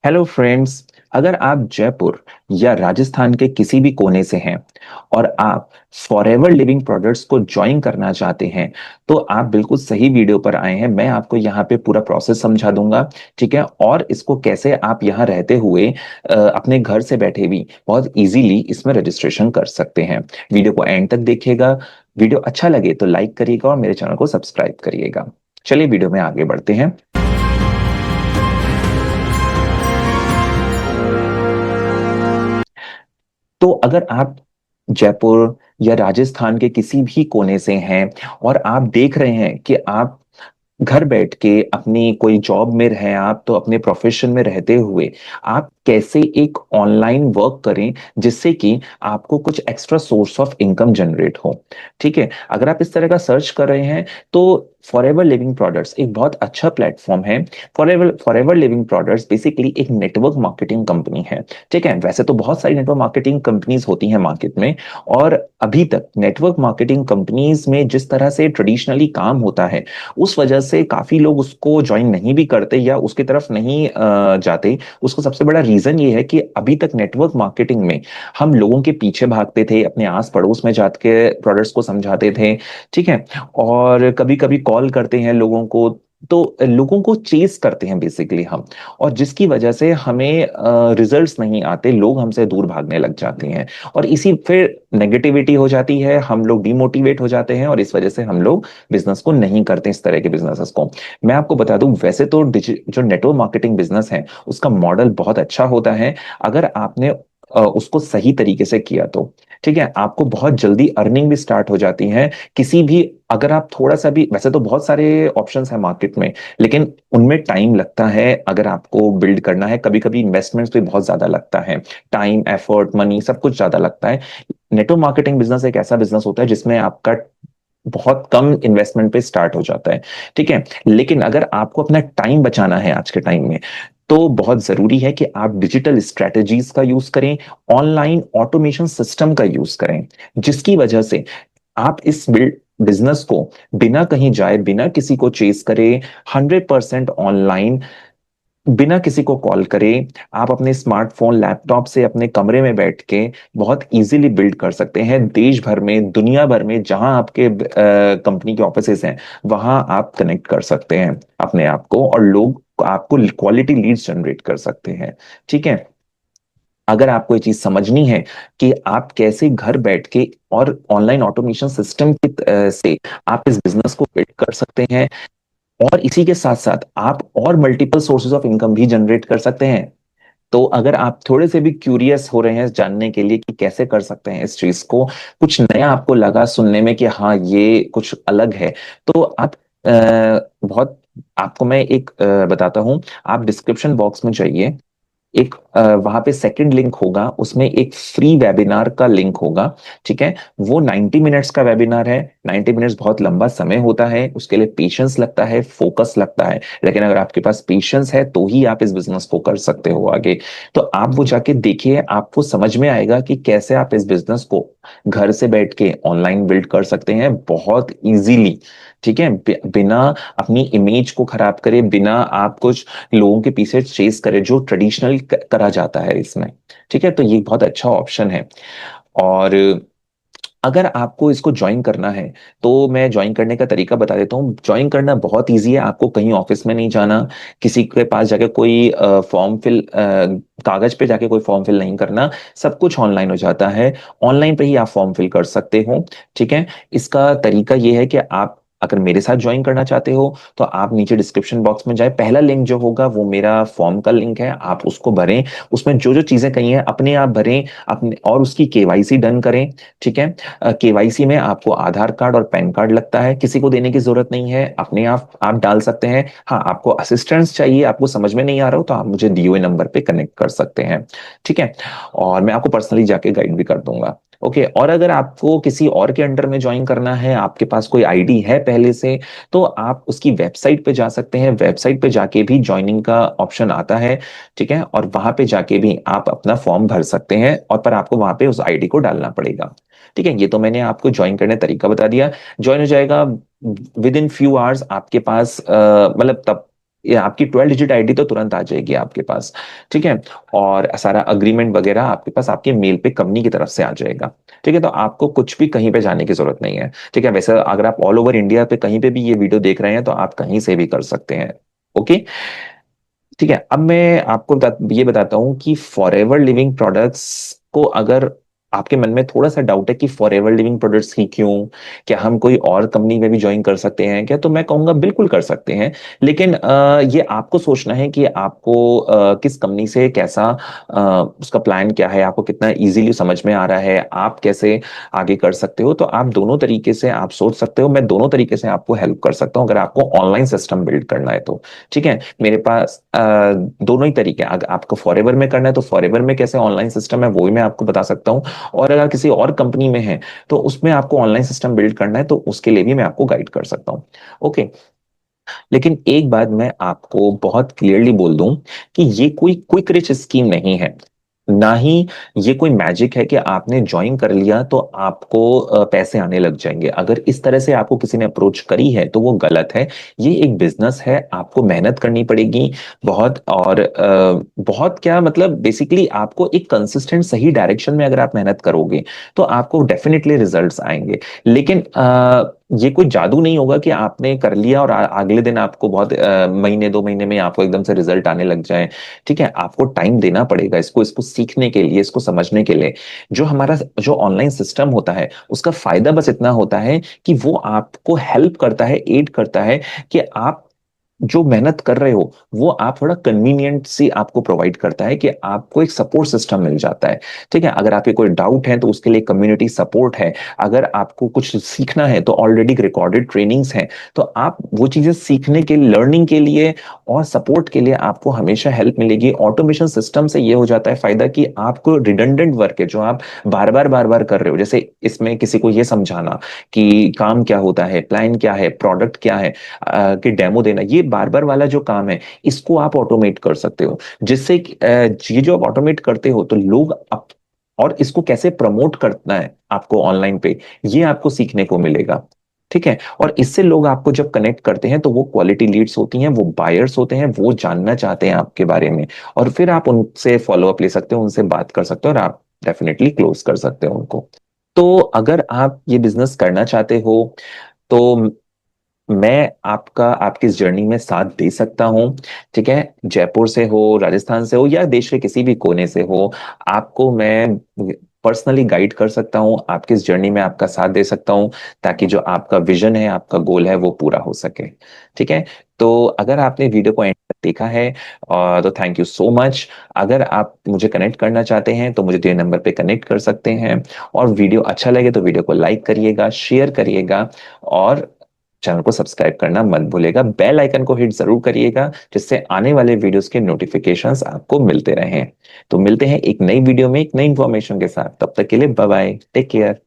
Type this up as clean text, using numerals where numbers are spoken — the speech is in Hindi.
Hello friends. अगर आप जयपुर या राजस्थान के किसी भी कोने से हैं और आप फॉरएवर लिविंग प्रोडक्ट्स को ज्वाइन करना चाहते हैं तो आप बिल्कुल सही वीडियो पर आए हैं। मैं आपको यहाँ पे पूरा प्रोसेस समझा दूंगा। ठीक है, और इसको कैसे आप यहाँ रहते हुए अपने घर से बैठे भी बहुत इजीली इसमें रजिस्ट्रेशन कर सकते हैं। वीडियो को एंड तक देखिएगा। वीडियो अच्छा लगे तो लाइक करिएगा और मेरे चैनल को सब्सक्राइब करिएगा। चलिए वीडियो में आगे बढ़ते हैं। तो अगर आप जयपुर या राजस्थान के किसी भी कोने से हैं और आप देख रहे हैं कि आप घर बैठ के अपनी कोई जॉब में हैं, आप तो अपने प्रोफेशन में रहते हुए आप कैसे एक ऑनलाइन वर्क करें जिससे कि आपको कुछ extra source of income generate हो। ठीक है, अगर आप इस तरह का सर्च कर रहे हैं तो फॉरएवर लिविंग प्रोडक्ट्स एक बहुत अच्छा प्लेटफॉर्म है। Forever forever living products basically एक नेटवर्क मार्केटिंग कंपनी है। ठीक है, वैसे तो बहुत सारी नेटवर्क मार्केटिंग कंपनीज होती हैं मार्केट में, और अभी तक नेटवर्क मार्केटिंग कंपनीज में जिस तरह से ट्रेडिशनली काम होता है उस वजह से काफी लोग उसको ज्वाइन नहीं भी करते या उसकी तरफ नहीं जाते। उसका सबसे बड़ा रीजन ये है कि अभी तक नेटवर्क मार्केटिंग में हम लोगों के पीछे भागते थे, अपने आस पड़ोस में जाके प्रोडक्ट्स को समझाते थे। ठीक है, और कभी कभी कॉल करते हैं लोगों को, तो लोगों को चेस करते हैं बेसिकली हम, और जिसकी वजह से हमें रिजल्ट्स नहीं आते, लोग हमसे दूर भागने लग जाते हैं और इसी फिर नेगेटिविटी हो जाती है, हम लोग डिमोटिवेट हो जाते हैं और इस वजह से हम लोग बिजनेस को नहीं करते, इस तरह के बिजनेसेस को। मैं आपको बता दूं, वैसे तो जो नेटवर्क मार्केटिंग बिजनेस है उसका मॉडल बहुत अच्छा होता है अगर आपने उसको सही तरीके से किया तो। ठीक है, आपको बहुत जल्दी अर्निंग भी स्टार्ट हो जाती है किसी भी, अगर आप थोड़ा सा भी, वैसे तो बहुत सारे ऑप्शंस हैं मार्केट में लेकिन उनमें टाइम लगता है। अगर आपको बिल्ड करना है, कभी कभी इन्वेस्टमेंट्स भी बहुत ज्यादा लगता है, टाइम एफर्ट मनी सब कुछ ज्यादा लगता है। नेटवर्क मार्केटिंग बिजनेस एक ऐसा बिजनेस होता है जिसमें आपका बहुत कम इन्वेस्टमेंट पे स्टार्ट हो जाता है। ठीक है, लेकिन अगर आपको अपना टाइम बचाना है आज के टाइम में तो बहुत जरूरी है कि आप डिजिटल स्ट्रेटजीज का यूज करें, ऑनलाइन ऑटोमेशन सिस्टम का यूज करें, जिसकी वजह से आप इस बिजनेस को बिना कहीं जाए, बिना किसी को चेस करे, 100% ऑनलाइन, बिना किसी को कॉल करे, आप अपने स्मार्टफोन लैपटॉप से अपने कमरे में बैठ के बहुत इजीली बिल्ड कर सकते हैं। देश भर में, दुनिया भर में जहां आपके कंपनी के ऑफिसेज हैं वहां आप कनेक्ट कर सकते हैं अपने आप को, और लोग आपको क्वालिटी लीड्स जनरेट कर सकते हैं। ठीक है, अगर आपको ये चीज समझनी है कि आप कैसे घर बैठ के और ऑनलाइन ऑटोमेशन सिस्टम की से आप इस बिजनेस को बिल्ड कर सकते हैं और इसी के साथ साथ आप और मल्टीपल सोर्सेज ऑफ इनकम भी जनरेट कर सकते हैं, तो अगर आप थोड़े से भी क्यूरियस हो रहे हैं जानने के लिए कि कैसे कर सकते हैं इस चीज को, कुछ नया आपको लगा सुनने में कि हाँ ये कुछ अलग है, तो आप बहुत, आपको मैं एक बताता हूं। आप डिस्क्रिप्शन बॉक्स में जाइए, एक वहां पे सेकंड लिंक होगा, उसमें एक फ्री वेबिनार का लिंक होगा। ठीक है, वो 90 मिनट्स का वेबिनार है। 90 मिनट्स बहुत लंबा समय होता है, उसके लिए पेशेंस लगता है, फोकस लगता है, लेकिन अगर आपके पास पेशेंस है तो ही आप इस बिजनेस को कर सकते हो आगे। तो आप वो जाके देखिए, आपको समझ में आएगा कि कैसे आप इस बिजनेस को घर से बैठ के ऑनलाइन बिल्ड कर सकते हैं बहुत इजीली। ठीक है, बिना अपनी इमेज को खराब करे, बिना आप कुछ लोगों के पीछे चेस करे जो ट्रेडिशनल करा जाता है इसमें। ठीक है, तो ये बहुत अच्छा ऑप्शन है। और अगर आपको इसको ज्वाइन करना है तो मैं ज्वाइन करने का तरीका बता देता हूँ। ज्वाइन करना बहुत इजी है, आपको कहीं ऑफिस में नहीं जाना, किसी के पास जाके कोई फॉर्म फिल कागज पे जाके कोई फॉर्म फिल नहीं करना, सब कुछ ऑनलाइन हो जाता है। ऑनलाइन पे ही आप फॉर्म फिल कर सकते हो। ठीक है, इसका तरीका ये है कि आप अगर मेरे साथ ज्वाइन करना चाहते हो तो आप नीचे डिस्क्रिप्शन बॉक्स में जाए, पहला लिंक जो होगा वो मेरा फॉर्म का लिंक है, आप उसको भरें, उसमें जो जो चीजें कही हैं अपने आप भरें अपने, और उसकी केवाईसी डन करें। ठीक है, केवाईसी में आपको आधार कार्ड और पैन कार्ड लगता है, किसी को देने की जरूरत नहीं है, अपने आप डाल सकते हैं। हाँ, आपको असिस्टेंस चाहिए, आपको समझ में नहीं आ रहा हो तो आप मुझे दिए हुए नंबर पे कनेक्ट कर सकते हैं। ठीक है, और मैं आपको पर्सनली जाके गाइड भी कर दूंगा। ओके, और अगर आपको किसी और के अंडर में ज्वाइन करना है, आपके पास कोई आईडी है पहले से, तो आप उसकी वेबसाइट पे जा सकते हैं, वेबसाइट पे जाके भी ज्वाइनिंग का ऑप्शन आता है। ठीक है, और वहां पे जाके भी आप अपना फॉर्म भर सकते हैं, और पर आपको वहां पे उस आईडी को डालना पड़ेगा। ठीक है, ये तो मैंने आपको ज्वाइन करने का तरीका बता दिया। ज्वाइन हो जाएगा विद इन फ्यू आवर्स आपके पास, मतलब तब ये आपकी 12 डिजिट आईडी तो तुरंत आ जाएगी आपके पास। ठीक है। और सारा अग्रीमेंट वगैरह आपके पास आपके मेल पे कंपनी की तरफ से आ जाएगा। ठीक है। तो आपको कुछ भी कहीं पे जाने की जरूरत नहीं है। ठीक है। वैसे अगर आप ऑल ओवर इंडिया पे कहीं पे भी ये वीडियो देख रहे हैं तो आप कहीं से भी कर सकते हैं। ओके। ठीक है। अब मैं आपको ये बताता हूँ कि फॉरएवर लिविंग प्रोडक्ट्स को, अगर आपके मन में थोड़ा सा डाउट है कि फॉरएवर लिविंग प्रोडक्ट्स ही क्यों, क्या हम कोई और कंपनी में भी ज्वाइन कर सकते हैं क्या, तो मैं कहूंगा बिल्कुल कर सकते हैं। लेकिन ये आपको सोचना है कि आपको किस कंपनी से कैसा, उसका प्लान क्या है, आपको कितना इजीली समझ में आ रहा है, आप कैसे आगे कर सकते हो। तो आप दोनों तरीके से आप सोच सकते हो, मैं दोनों तरीके से आपको हेल्प कर सकता हूँ अगर आपको ऑनलाइन सिस्टम बिल्ड करना है तो। ठीक है। मेरे पास दोनों ही तरीके हैं। अगर आपको फॉरएवर में करना है तो फॉरएवर में कैसे ऑनलाइन सिस्टम है वो ही मैं आपको बता सकता हूँ। और अगर किसी और कंपनी में है तो उसमें आपको ऑनलाइन सिस्टम बिल्ड करना है तो उसके लिए भी मैं आपको गाइड कर सकता हूँ। ओके। लेकिन एक बात मैं आपको बहुत क्लियरली बोल दूं कि ये कोई क्विक रिच स्कीम नहीं है, ना ही ये कोई मैजिक है कि आपने ज्वाइन कर लिया तो आपको पैसे आने लग जाएंगे। अगर इस तरह से आपको किसी ने अप्रोच करी है तो वो गलत है। ये एक बिजनेस है, आपको मेहनत करनी पड़ेगी बहुत। और बहुत क्या मतलब, बेसिकली आपको एक कंसिस्टेंट सही डायरेक्शन में अगर आप मेहनत करोगे तो आपको डेफिनेटली रिजल्ट्स आएंगे। लेकिन ये कोई जादू नहीं होगा कि आपने कर लिया और अगले दिन आपको बहुत महीने 2 महीने में आपको एकदम से रिजल्ट आने लग जाए। ठीक है। आपको टाइम देना पड़ेगा इसको इसको सीखने के लिए, इसको समझने के लिए। जो हमारा जो ऑनलाइन सिस्टम होता है उसका फायदा बस इतना होता है कि वो आपको हेल्प करता है, एड करता है कि आप जो मेहनत कर रहे हो वो आप थोड़ा कन्वीनियंट सी आपको प्रोवाइड करता है कि आपको एक सपोर्ट सिस्टम मिल जाता है। ठीक है। अगर आपके कोई डाउट है तो उसके लिए कम्युनिटी सपोर्ट है। अगर आपको कुछ सीखना है तो ऑलरेडी रिकॉर्डेड ट्रेनिंग्स हैं। तो आप वो चीजें सीखने के, लर्निंग के लिए और सपोर्ट के लिए आपको हमेशा हेल्प मिलेगी। ऑटोमेशन सिस्टम से ये हो जाता है फायदा कि आपको रिडंडेंट वर्क है जो आप बार बार कर रहे हो, जैसे इसमें किसी को ये समझाना कि काम क्या होता है, प्लान क्या है, प्रोडक्ट क्या है, कि डेमो देना, ये बार बार वाला जो काम है इसको आप ऑटोमेट कर सकते हो। जिससे ये जो आप ऑटोमेट करते हो तो लोग और इसको कैसे प्रमोट करना है आपको ऑनलाइन पे, ये आपको सीखने को मिलेगा। ठीक है। और इससे लोग आपको जब कनेक्ट करते हैं तो वो क्वालिटी लीड्स होती हैं, वो बायर्स होते हैं, वो जानना चाहते हैं आपके बारे में। और फिर आप उनसे फॉलो अप ले सकते हो, उनसे बात कर सकते हो और आप डेफिनेटली क्लोज कर सकते हो उनको। तो अगर आप ये बिजनेस करना चाहते हो तो मैं आपका आपकी इस जर्नी में साथ दे सकता हूँ। ठीक है। जयपुर से हो, राजस्थान से हो या देश के किसी भी कोने से हो, आपको मैं पर्सनली गाइड कर सकता हूँ, आपकी इस जर्नी में आपका साथ दे सकता हूँ ताकि जो आपका विजन है, आपका गोल है वो पूरा हो सके। ठीक है। तो अगर आपने वीडियो को एंड तक देखा है तो थैंक यू सो मच। अगर आप मुझे कनेक्ट करना चाहते हैं तो मुझे दिए नंबर पे कनेक्ट कर सकते हैं। और वीडियो अच्छा लगे तो वीडियो को लाइक करिएगा, शेयर करिएगा और चैनल को सब्सक्राइब करना मत भूलिएगा। बेल आइकन को हिट जरूर करिएगा जिससे आने वाले वीडियोस के नोटिफिकेशंस आपको मिलते रहें। तो मिलते हैं एक नई वीडियो में एक नई इंफॉर्मेशन के साथ। तब तक के लिए बाय बाय, टेक केयर।